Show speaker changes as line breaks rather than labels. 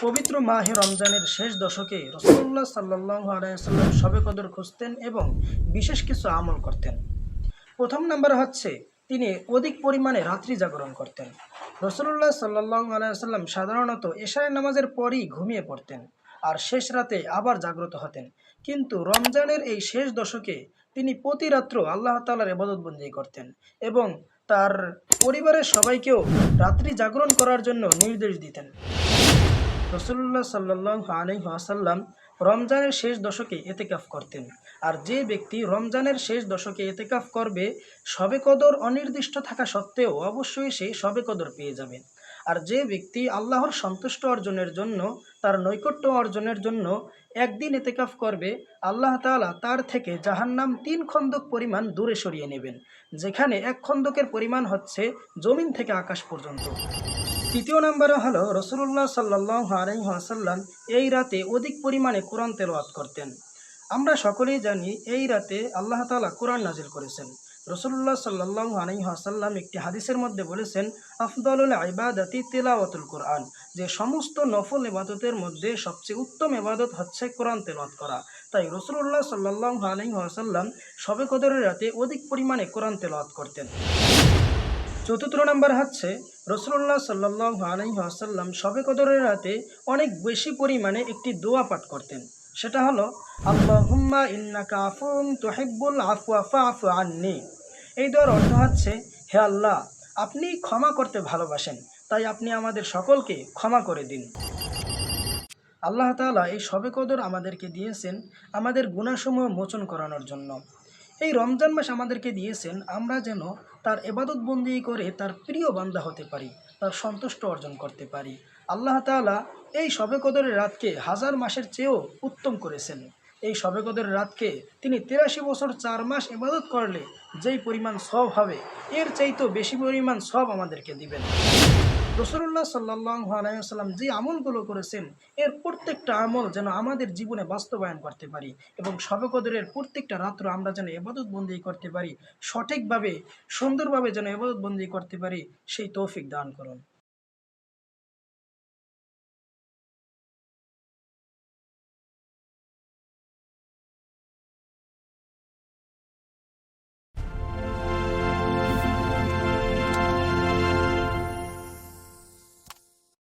পবিত্র মাহে রমজানের শেষ দশকে রাসূলুল্লাহ সাল্লাল্লাহু আলাইহি ওয়াসাল্লাম শবে কদর খুঁজতেন এবং বিশেষ কিছু আমল করতেন। প্রথম নাম্বার হচ্ছে তিনি অধিক পরিমাণে রাত্রি জাগরণ করতেন। রাসূলুল্লাহ সাল্লাল্লাহু আলাইহি ওয়াসাল্লাম সাধারণত এশার নামাজের পরই ঘুমিয়ে পড়তেন আর শেষ রাতে আবার জাগ্রত হতেন। কিন্তু রমজানের এই শেষ দশকে তিনি প্রতি রাত্র আল্লাহ তাআলার ইবাদত বন্দেগী করতেন এবং তার পরিবারের সবাইকেও রাত্রি জাগরণ করার জন্য নির্দেশ দিতেন। রাসূলুল্লাহ সাল্লাল্লাহু আলাইহি ওয়াসাল্লাম রমজানের শেষ দশকে এতেকাফ করতেন। আর যে ব্যক্তি রমজানের শেষ দশকে এতেকাফ করবে, শবে কদর অনির্দিষ্ট থাকা সত্ত্বেও অবশ্যই সে শবে কদর পেয়ে যাবে। আর যে ব্যক্তি আল্লাহর সন্তুষ্ট অর্জনের জন্য, তার নৈকট্য অর্জনের জন্য একদিন এতেকাফ করবে, আল্লাহ তাআলা তার থেকে জাহান্নাম ৩ খন্দক পরিমাণ দূরে সরিয়ে নেবেন, যেখানে ১ খন্দকের পরিমাণ হচ্ছে জমিন থেকে আকাশ পর্যন্ত। তৃতীয় নম্বরে হলো রাসূলুল্লাহ সাল্লাল্লাহু আলাইহি ওয়াসাল্লাম এই রাতে অধিক পরিমাণে কোরআন তেলাওয়াত করতেন। আমরা সকলেই জানি এই রাতে আল্লাহ তাআলা কোরআন নাজিল করেছেন। রাসূলুল্লাহ সাল্লাল্লাহু আলাইহি ওয়াসাল্লাম একটি হাদিসের মধ্যে বলেছেন, আফদালুল ইবাদাতি তিলাওয়াতুল কোরআন, যে সমস্ত নফল ইবাদতের মধ্যে সবচেয়ে উত্তম ইবাদত হচ্ছে কোরআন তেলাওয়াত করা। তাই রাসূলুল্লাহ সাল্লাল্লাহু আলাইহি ওয়াসাল্লাম শবে কদরের রাতে অধিক পরিমাণে কোরআন তেলাওয়াত করতেন। চতুর্থ নাম্বার হচ্ছে রাসূলুল্লাহ সাল্লাল্লাহু আলাইহি ওয়াসাল্লাম শবে কদরের রাতে অনেক বেশি পরিমাণে একটি দোয়া পাঠ করতেন। সেটা হলো, আল্লাহুম্মা ইন্নাকা আফুউন তুহিব্বুল আফওয়া ফা'ফু আন্নি। এই দোয়ার অর্থ হচ্ছে, হে আল্লাহ, আপনি ক্ষমা করতে ভালোবাসেন, তাই আপনি আমাদের সকলকে ক্ষমা করে দিন। আল্লাহ তাআলা এই শবে কদর আমাদেরকে দিয়েছেন আমাদের গুনাহসমূহ মোচন করানোর জন্য। এই রমজান মাস আমাদেরকে দিয়েছেন আমরা যেন তার ইবাদত বন্দেগী করে তার প্রিয় বান্দা হতে পারি, তার সন্তুষ্ট অর্জন করতে পারি। আল্লাহ তাআলা এই শবে কদরের রাতকে হাজার মাসের চেয়েও উত্তম করেছেন। এই শবে কদরের রাতকে তিনি ৮৩ বছর ৪ মাস ইবাদত করলে যেই পরিমাণ সওয়াব হবে, এর চাইতেও বেশি পরিমাণ সওয়াব আমাদেরকে দিবেন। রাসূলুল্লাহ সাল্লাল্লাহু আলাইহি ওয়াসাল্লাম যে আমলগুলো করেছেন, এর প্রত্যেকটা আমল যেন আমাদের জীবনে বাস্তবায়ন করতে পারি এবং শবে কদরের প্রত্যেকটা রাত্র আমরা যেন ইবাদত বন্দেগী করতে পারি, সঠিকভাবে সুন্দরভাবে যেন ইবাদত বন্দেগী করতে পারি, সেই তৌফিক দান করুন।